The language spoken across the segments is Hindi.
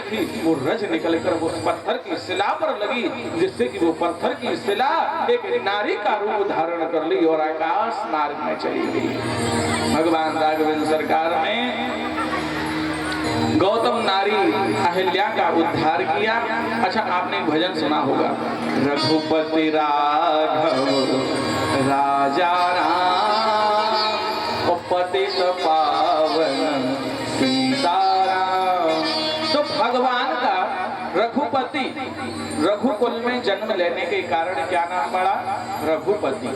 थी वो रज निकलकर उस पत्थर की शिला पर लगी, जिससे कि वो पत्थर की शिला एक नारी का रूप धारण कर ली और आकाश मार्ग में चली गई। भगवान राघवेंद्र सरकार में गौतम नारी अहिल्या का उद्धार किया। अच्छा, आपने एक भजन सुना होगा, रघुपति राघव राजा राम पतित पावन सीताराम। तो भगवान का रघुपति, रघुकुल में जन्म लेने के कारण क्या नाम पड़ा? रघुपति।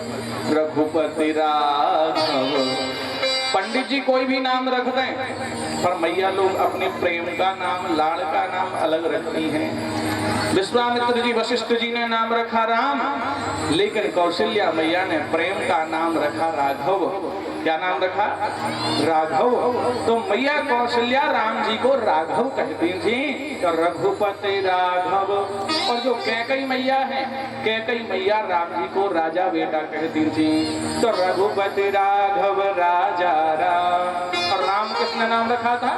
रघुपति राघव। पंडित जी कोई भी नाम रख दें, पर मैया लोग अपने प्रेम का नाम, लाड़ का नाम अलग रखती हैं। विश्वामित्र जी, वशिष्ठ जी ने नाम रखा राम, लेकिन कौशल्या मैया ने प्रेम का नाम रखा राघव। क्या नाम रखा? राघव। तो मैया कौशल्या राम जी को राघव कहती थी, तो रघुपति राघव। और जो कैकई मैया है, कैकई मैया राम जी को राजा बेटा कहती थी, तो रघुपति राघव राजा राम। और राम किसने नाम रखा था?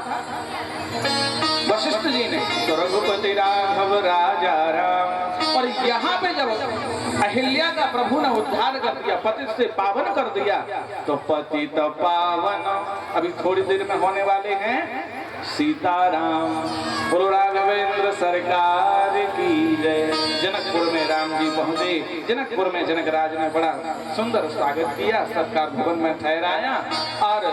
वशिष्ठ जी ने। तो रघुपति राघव राजा राम। और यहाँ पे जब अहिल्या का प्रभु ने उद्धार कर दिया, पति से पावन कर दिया, तो पतित पावन अभी थोड़ी देर में होने वाले हैं सीताराम। बोलो राघवेंद्र सरकार की जय। जनकपुर में राम जी पहुंचे। जनकपुर में जनक राज ने बड़ा सुंदर स्वागत किया, सत्कार भवन में ठहराया। और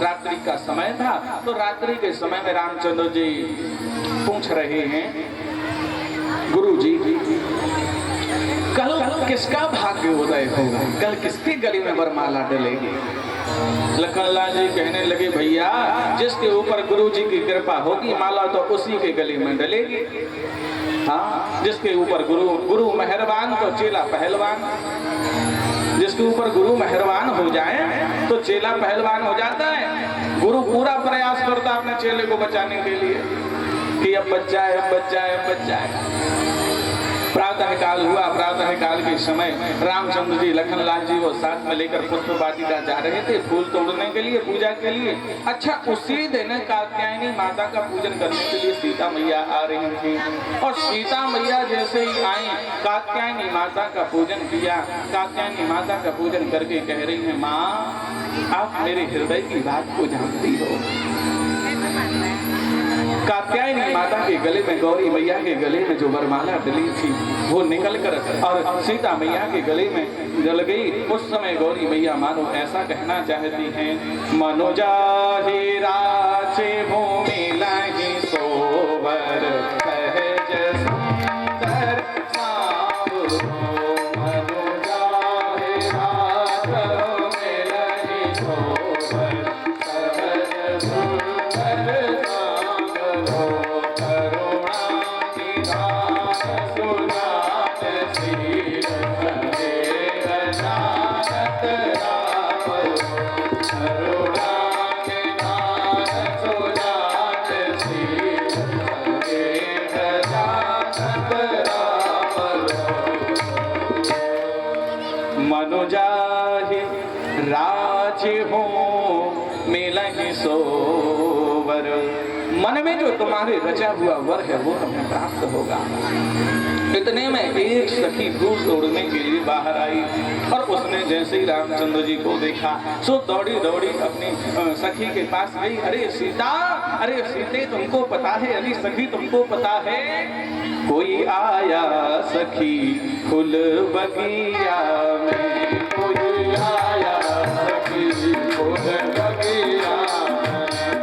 रात्रि का समय था, तो रात्रि के समय में रामचंद्र जी पूछ रहे हैं, गुरु जी कल किसका भाग्य उदय होगा? कल किसकी गली में वरमाला डलेगी? लखनलाल जी कहने लगे, भैया जिसके ऊपर गुरु जी की कृपा होगी, माला तो उसी के गले में डलेगी। हाँ, जिसके ऊपर गुरु मेहरबान तो चेला पहलवान। जिसके ऊपर गुरु मेहरबान हो जाए तो चेला पहलवान हो जाता है। गुरु पूरा प्रयास करता है अपने चेले को बचाने के लिए कि अब बच जाए, अब बच जाए, अब बच जाए। प्रातः काल हुआ। प्रातः काल के समय रामचंद्र जी, लखनलाल जी वो साथ में लेकर पुष्प वाटिका जा रहे थे फूल तोड़ने के लिए, पूजा के लिए। अच्छा, उसी दिन कात्यायनी माता का पूजन करने के लिए सीता मैया आ रही थी। और सीता मैया जैसे ही आई, कात्यायनी माता का पूजन किया। कात्यायनी माता का पूजन करके कह रही है, माँ आप मेरे हृदय की बात को जानती हो। कात्यायनी माता के गले में, गौरी मैया के गले में जो वरमाला डली थी वो निकलकर और सीता मैया के गले में डल गई। उस समय गौरी मैया मानो ऐसा कहना चाहती हैं, मनोजा ही राचे भूमि लाही सोवर सहज सुंदर सावरो। मनोजा ही राचे मिलहि सोवर सहज सुंदर मनुजाहि राज हो मिलहि सोवर। मन में जो तुम्हारे रचा हुआ वर है वो तुम्हें प्राप्त होगा। इतने में एक सखी फूल तोड़ने के लिए बाहर आई और उसने जैसे ही रामचंद्र जी को देखा, सो दौड़ी दौड़ी अपनी सखी के पास गई। अरे सीता, अरे सीते तुमको पता है, अरे सखी तुमको पता है, कोई आया सखी फूल बगिया में, कोई आया सखी फूल बगिया में,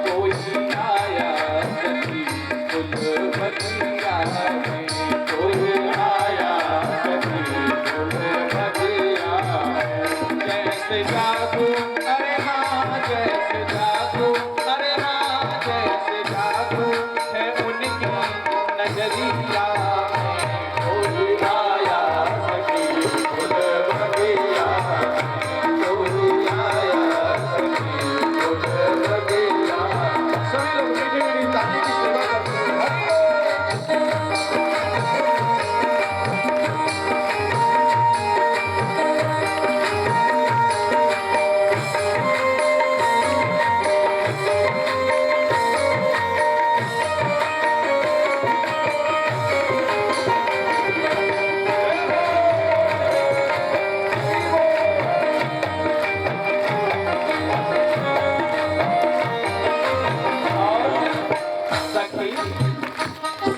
कोई आया सखी फूल बगिया में, कोई आया सखी फूल बगिया में। जैसे जादू, अरे हाँ जैसे जादू, अरे हाँ जैसे जादू है उनकी नजरिया में, कोई आया सखी फूल बगिया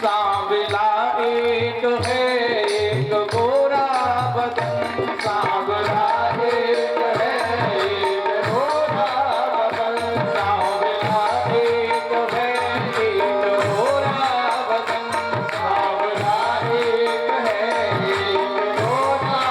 सांवला एक है एक गोरा बदन, सांवला एक है एक गोरा बदन, सांवला एक है एक गोरा बदन, सांवला एक है एक गोरा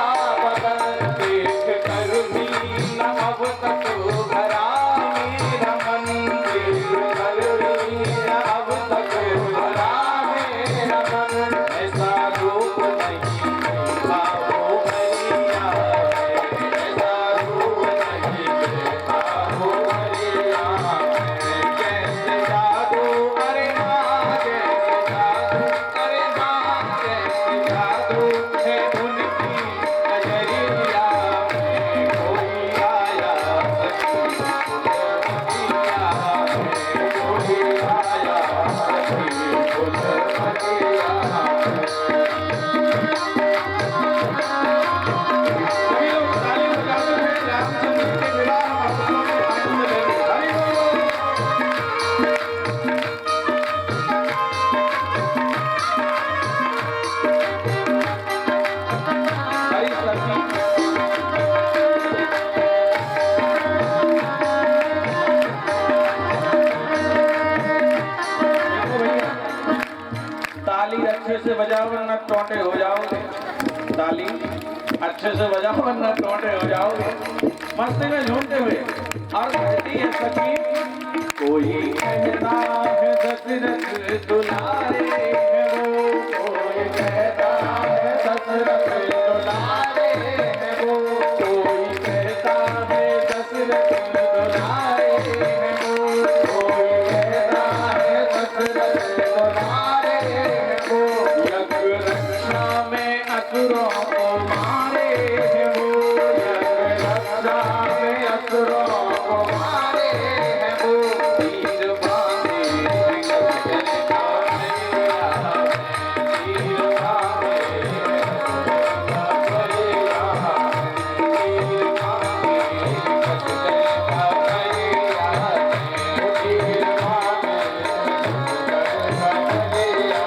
बदन, देख कर भी न अब तक भरा मेरा मन, देख कर भी न अब तक भरा मेरा मन, ऐसा रूप नहीं देखा वो मैया, ऐसा रूप नहीं देखा वो मैया, कैसे जादू अरे हाँ कैसे जादू अरे हाँ कैसे जादू है उनकी नजरिया में, कोई आया सखी फुलवरिया में, कोई आया सखी फुलवरिया में। सभी लोग ताली बजाते हुए रामचंद्र के विवाह महोत्सव में आनंद लेंगे। हरि बोल। हरि सखी देखो भैया, ताली अच्छे से बजाओ वरना टोंटे हो जाओगे, ताली अच्छे से बजाओ वरना टोंटे हो जाओगे, मस्ती में झूमते हुए। और कहती है सखी, कोई कहता है दशरथ दुलारे है वो, कोई कहता है दशरथ दुलारे है वो, कोई कहता है दशरथ दुलारे है वो, कोई कहता है दशरथ दुलारे है वो, यज्ञ रक्षा में असुरों को मारे है वो, यज्ञ रक्षा में असुरों को मारे है वो, तीर बांधे गगन का मैया, तीर बांधे गगन का मैया, तीर बांधे गगन का मैया, तीर बांधे गगन का मैया,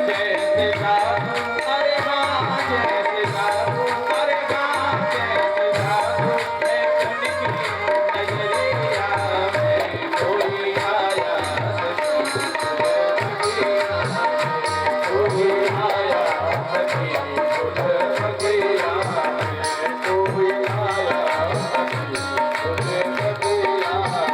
जैसे जादू अरे हाँ जैसे जादू अरे हाँ जैसे जादू है उनकी नजरिया में, कोई आया सखी फुलवरिया में, कोई आया सखी फुलवरिया में, कोई आया सखी फुलवरिया में।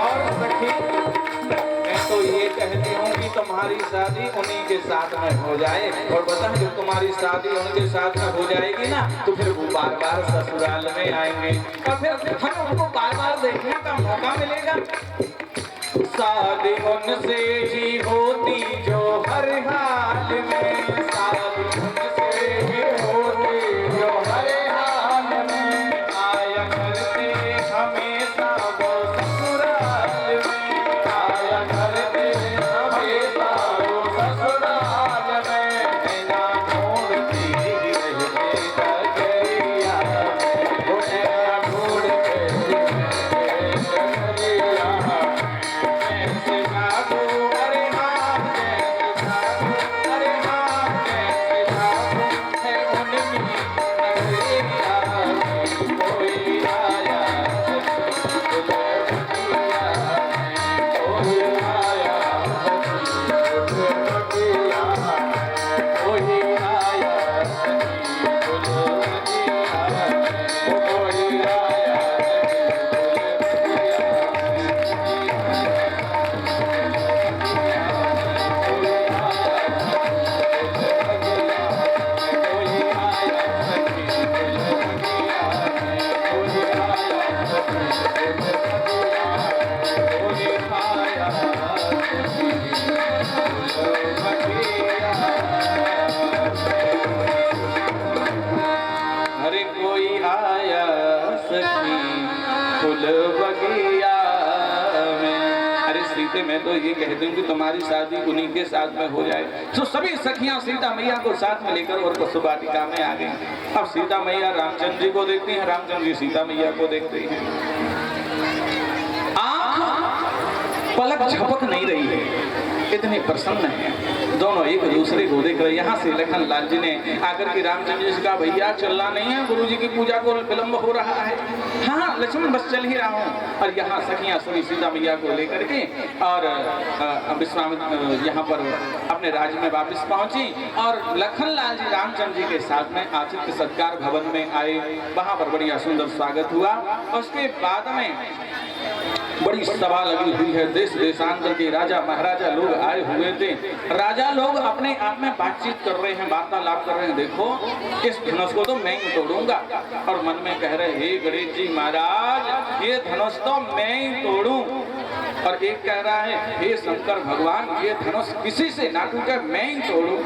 और सखी, मैं तो ये कहती हूँ कि तुम्हारी शादी उन्हीं के साथ में हो जाए, और पता है जब तुम्हारी शादी उनके साथ में हो जाएगी ना तो फिर वो बार बार ससुराल में आएंगे और फिर हमें उनको बार बार देखने का मौका मिलेगा। शादी उनसे ही होती जो हर हाल में, शादी उनसे ही होती जो हर हाल में, आया करते हमेशा वो ससुराल में, आया करते हमेशा वो ससुराल में, नैना ढूंढती रहते डगरिया में, वो नैना ढूंढते रहते डगरिया में, कैसे जादू अरे हाँ सीते मैं तो ये कहती हूँ कि तुम्हारी शादी उन्हीं के साथ में हो जाए। तो सभी सखियां सीता मैया को साथ में लेकर और कुसुम वाटिका में आ गई। अब सीता मैया रामचंद्र जी को देखती हैं, रामचंद्र जी सीता मैया को देखते हैं। आंख पलक झपक नहीं रही है, इतने प्रसन्न है दोनों एक दूसरे को देख रहे। यहाँ से लखन लाल जी ने आकर के रामचंद्र जी से कहा, भैया चलना नहीं है, गुरु जी की पूजा को विलंब हो रहा है। हाँ लक्ष्मण बस चल ही रहा हूँ। और यहाँ सखियां सभी सीता मैया को लेकर के और विश्वामित्र यहाँ पर अपने राज्य में वापस पहुंची और लखन लाल जी रामचंद्र जी के साथ में आतिथ्य सत्कार भवन में आए। वहां पर बढ़िया सुंदर स्वागत हुआ। उसके बाद में बड़ी सभा लगी हुई है, देश देशांतर के राजा महाराजा लोग आए हुए थे। राजा लोग अपने आप में बातचीत कर रहे हैं, वार्तालाप कर रहे हैं। देखो इस धनुष को तो मैं ही तोड़ूंगा। और मन में कह रहे, हे गणेश जी महाराज ये धनुष तो मैं ही तोड़ूं। और एक कह रहा है, हे शंकर भगवान ये धनुष किसी से ना टूटे, मैं ही तोड़ूं।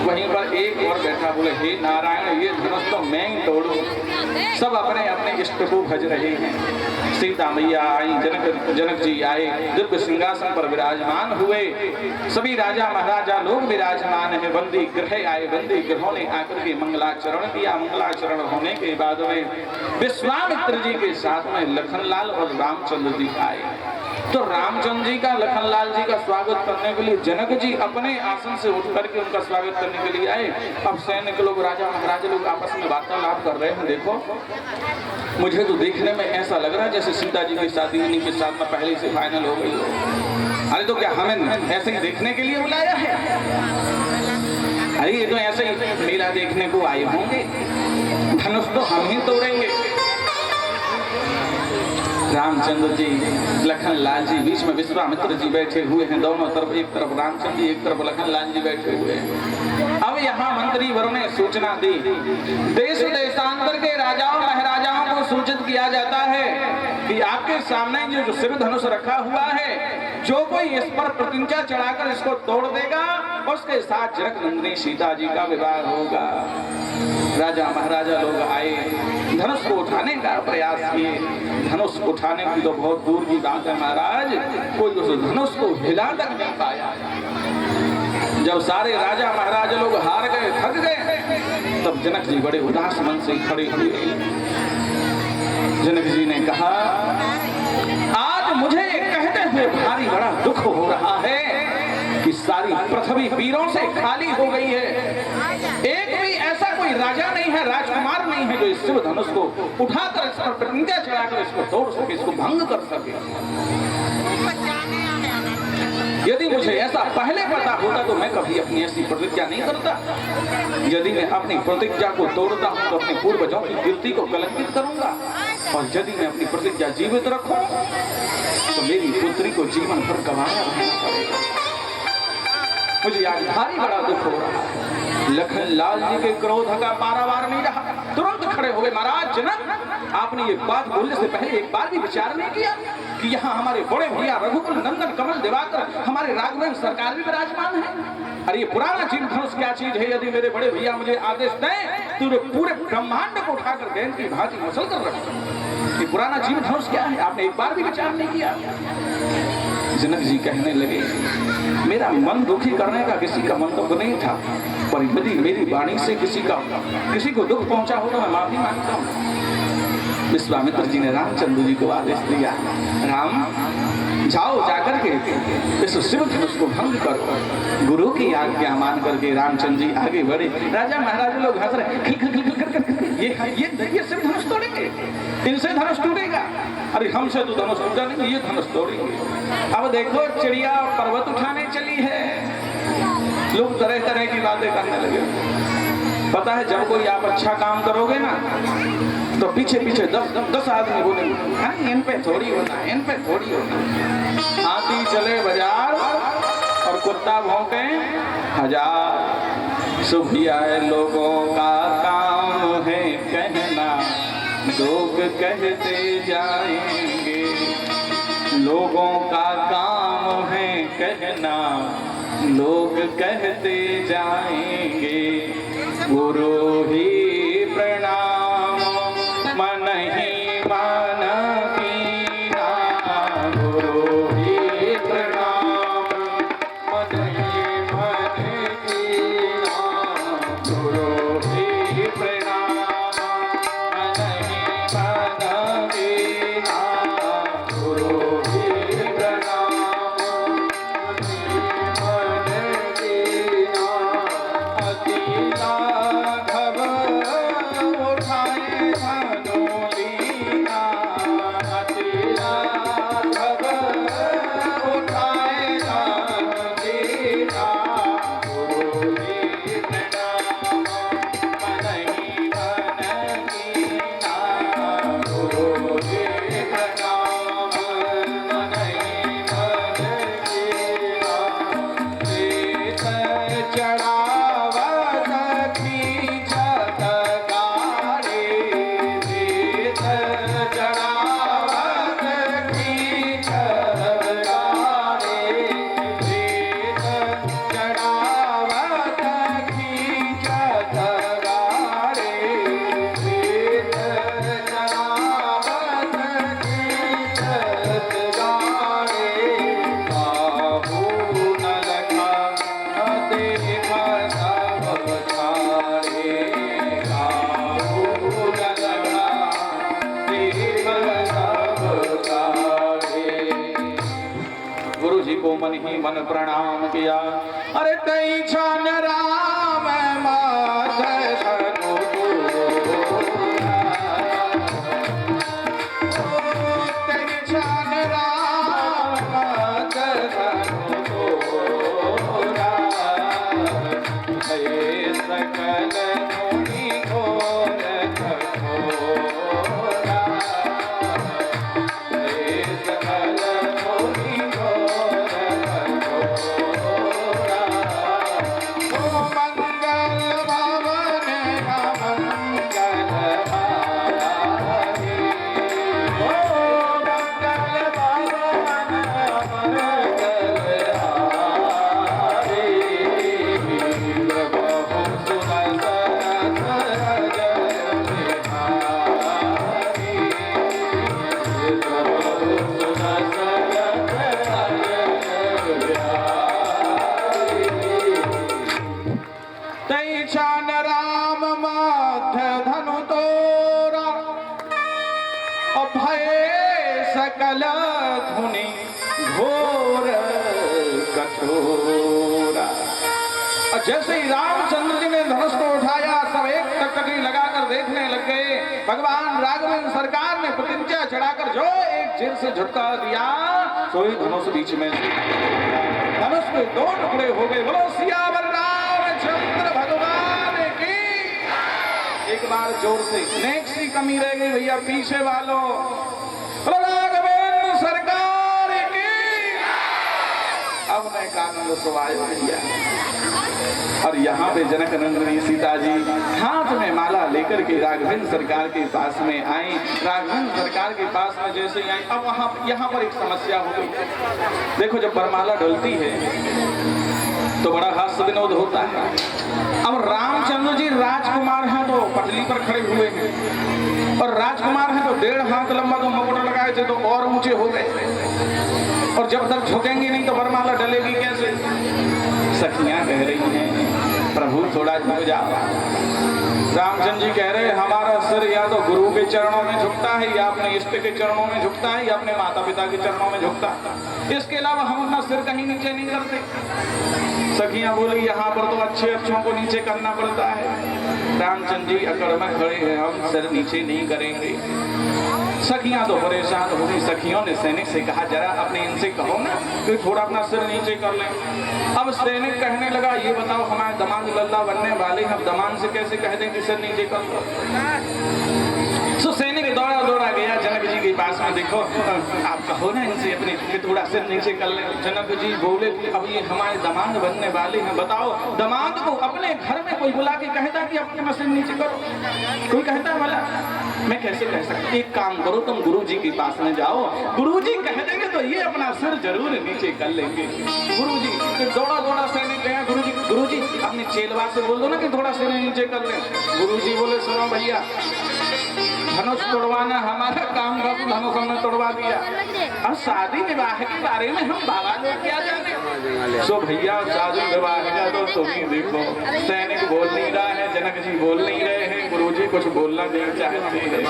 वहीं पर एक और बैठा बोले, हे नारायण ये धनुष तो मैं ही तोड़ूं। सब अपने अपने इष्ट को भज रहे हैं। सीता मैया आई, जनक जी आए, दिव्य सिंहासन पर विराजमान हुए। सभी राजा महाराजा लोग विराजमान है। बंदी गृह आए, बंदी गृहों ने आकर के मंगलाचरण किया। मंगलाचरण होने के बाद में विश्वामित्र जी के साथ में लखनलाल और रामचंद्र जी आए। तो रामचंद्र जी का लखनलाल जी का स्वागत करने के लिए जनक जी अपने आसन से उठ करके उनका स्वागत करने के लिए आए। अब सैनिक लोग राजा महाराजा लोग आपस में वार्तालाप कर रहे हैं। देखो मुझे तो देखने में ऐसा लग रहा है जैसे सीता जी की शादी उन्हीं के साथ में पहले से फाइनल हो गई हो। अरे तो क्या हमें ऐसे ही देखने के लिए बुलाया है? अरे ये तो ऐसे ही मेला देखने को आए होंगे, धनुष तो हम ही तोड़ेंगे। रामचंद्र जी लखन लाल जी बीच में विश्वामित्र जी बैठे हुए हैं। दोनों तरफ, एक तरफ रामचंद्र जी एक तरफ लखन लाल जी बैठे हुए हैं। अब यहाँ मंत्री वरों ने सूचना दी, देश देशांतर के राजाओं महाराजाओं को सूचित किया जाता है कि आपके सामने जो शिव धनुष रखा हुआ है, जो कोई इस पर प्रतिज्ञा चढ़ाकर इसको तोड़ देगा उसके साथ जनक नंदिनी सीता जी का विवाह होगा। राजा महाराजा लोग आए, धनुष को उठाने का प्रयास किए। धनुष उठाने की तो बहुत दूर की बात है महाराज, कोई उस धनुष को हिला तक नहीं पाया। जब सारे राजा महाराजा लोग हार गए, थक गए, तब जनक जी बड़े उदास मन से खड़े हुए। जनक जी ने कहा, आज मुझे कहते हुए भारी बड़ा दुख हो रहा है कि सारी पृथ्वी वीरों से खाली हो गई है। एक भी ऐसा कोई राजा नहीं है, राजकुमार नहीं है जो इस शिव धनुष को उठाकर इस पर प्रतिज्ञा चढ़ाकर इसको तोड़ सके, इसको भंग कर सके। यदि मुझे ऐसा पहले पता होता तो मैं कभी अपनी ऐसी प्रतिज्ञा नहीं करता। यदि मैं अपनी प्रतिज्ञा को तोड़ता हूं तो अपने पूर्वजों की कीर्ति को कलंकित करूंगा, और यदि मैं अपनी प्रतिज्ञा जीवित रखूं तो मेरी पुत्री को जीवन भर गंवाना पड़ेगा। मुझे आज भारी बड़ा दुख हो रहा है। लखन लाल जी के क्रोध का पारावार नहीं रहा, तुरंत खड़े हो गए। महाराज जनक, आपने ये बात बोलने से पहले एक बार भी विचार नहीं किया कि यहाँ हमारे बड़े भैया रघुकुल नंदन कमल दिवाकर हमारे राघवेंद्र सरकार भी विराजमान है। अरे ये पुराना जीव धनुष क्या चीज है? यदि मेरे बड़े भैया मुझे आदेश दें तो पूरे ब्रह्मांड को उठाकर गेंद की भांति मसल कर रखें। ये पुराना जीव धनुष क्या है? आपने एक बार भी विचार नहीं किया। जनक जी कहने लगे, मेरा मन दुखी करने का किसी का मन तो नहीं था, पर यदि मेरी वाणी से किसी को दुख पहुंचा हो तो मैं माफी मांगता हूं। विश्वामित्र जी ने रामचंद्र जी को आदेश दिया, राम जाओ जाकर के इस शिव धनुष को भंग करो। गुरु की आज्ञा मान करके रामचंद्र जी आगे बढ़े। राजा महाराजा लोग हंस रहे, खिल खिल खिल कर ये शिव धनुष तोड़ेंगे, इनसे धनुष टूटेगा। अरे हमसे तो धनुष टूटा नहीं, ये धनुष तोड़ेंगे। अब देखो चिड़िया पर्वत उठाने चली है, लोग तरह तरह की बातें करने लगे। पता है जब कोई आप अच्छा काम करोगे ना तो पीछे पीछे 10 आदमी बोलेंगे, इन पे थोड़ी होना, इन पे थोड़ी होना। हाथी चले बाजार और कुत्ता भौंके हजार। सुखिया लोगों का काम है कहना, लोग कहते जाएंगे। लोगों का काम है कहना, लोग कहते जाएंगे। गुरु ही प्रणाम मन ही मन कीना, गुरु ही जी को मन ही मन प्रणाम किया। अरे तई छान राम माधे धनु तोरा, तई छान राम माधे धनु तोरा, हे सकल मुनि घोर कठोरा, हे सकल मुनि घोर कठोरा, ओ मंगल भवन मंगल हारी, ओ मंगल भवन मंगल हारी, तई छान राम माथ धनु तोरा, अभय सकल धुनि घोर कठोरा। और जैसे ही रामचंद्र जी ने धनुष को उठाया, सब एक टकटकी लगाकर देखने लग गए। भगवान राघवेंद्र सरकार ने प्रतिज्ञा चढ़ाकर जो एक चीर से झटका दिया, तो ही धनुष बीच में धनुष में दो टुकड़े हो गए। बोलो सियावर रामचंद्र भगवान की। एक बार जोर से, नेक्स्ट सी कमी रह गई भैया पीछे वालों। बोलो राघवेंद्र सरकार की। अब मैं कानून सुवायो भैया। और यहाँ पे जनक नंदिनी सीता जी हाथ में माला लेकर के राघवेंद्र सरकार के पास में आई। राघवेंद्र सरकार के पास में जैसे आई, अब वहाँ यहाँ पर एक समस्या हो गई। देखो जब वरमाला डलती है तो बड़ा हास्य विनोद होता है। अब रामचंद्र जी राजकुमार हैं तो पटली पर खड़े हुए हैं, और राजकुमार हैं तो 1.5 हाथ लंबा तो मुकुट लगाए थे तो और ऊंचे हो गए, और जब तक झुकेंगे नहीं तो वरमाला डलेगी कैसे। सखियां कह रही हैं प्रभु थोड़ा झुक जाओ। रामचंद्र जी कह रहे हमारा सिर या तो गुरु के चरणों में झुकता है, या अपने इष्ट के चरणों में झुकता है, या अपने माता पिता के चरणों में झुकता है। इसके अलावा हम अपना सिर कहीं नीचे नहीं करते। सखियां बोली यहाँ पर तो अच्छों को नीचे करना पड़ता है। रामचंद्र जी अकड़ में खड़े हैं, हम सिर नीचे नहीं करेंगे। सखियां तो परेशान हो गई। सखियों ने सैनिक से कहा जरा अपने इनसे कहो ना कि थोड़ा अपना सिर नीचे कर लें। अब सैनिक कहने लगा ये बताओ हमारे दमाद लल्ला बनने वाले हैं, अब दमाद से कैसे कह दें कि सिर नीचे कर लो। तो सैनिक दौड़ा दौड़ा गया जनक जी के पास में। देखो आप कहो ना इनसे अपने कि थोड़ा सिर नीचे कर ले। जनक जी बोले कि अब ये हमारे दमाद बनने वाले हैं, बताओ दमाद को अपने घर में कोई बुला के कहता कि अपने सिर नीचे करो? कोई कहता भला? मैं कैसे कह सकता। एक काम करो तुम गुरु जी के पास में जाओ, गुरु जी कह देंगे तो ये अपना सिर जरूर नीचे कर लेंगे। गुरु जी तो दौड़ा दौड़ा सैनिक गया। गुरु जी अपने चेलवा से बोल दो ना कि थोड़ा सिर नीचे कर ले। गुरु जी बोले सुनो भैया धनुष तोड़वाना हमारा काम था, धनुष हमने तोड़वा दिया, और शादी विवाह के बारे में हम बाबा लोग क्या जाने। सो भैया शादी विवाह का तो तुम ही देखो। सैनिक बोल नहीं रहा है, जनक जी बोल नहीं रहे हैं, गुरुजी कुछ बोलना नहीं चाहते हैं।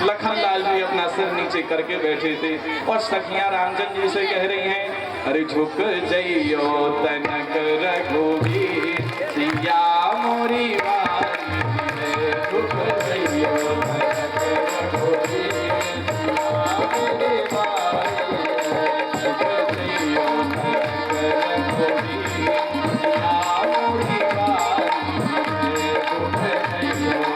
लखन लाल जी अपना सिर नीचे करके बैठे थे, और सखियां रामचंद्र जी से कह रही हैं अरे झुक जइयो तनक रघुवीर सिया मोरी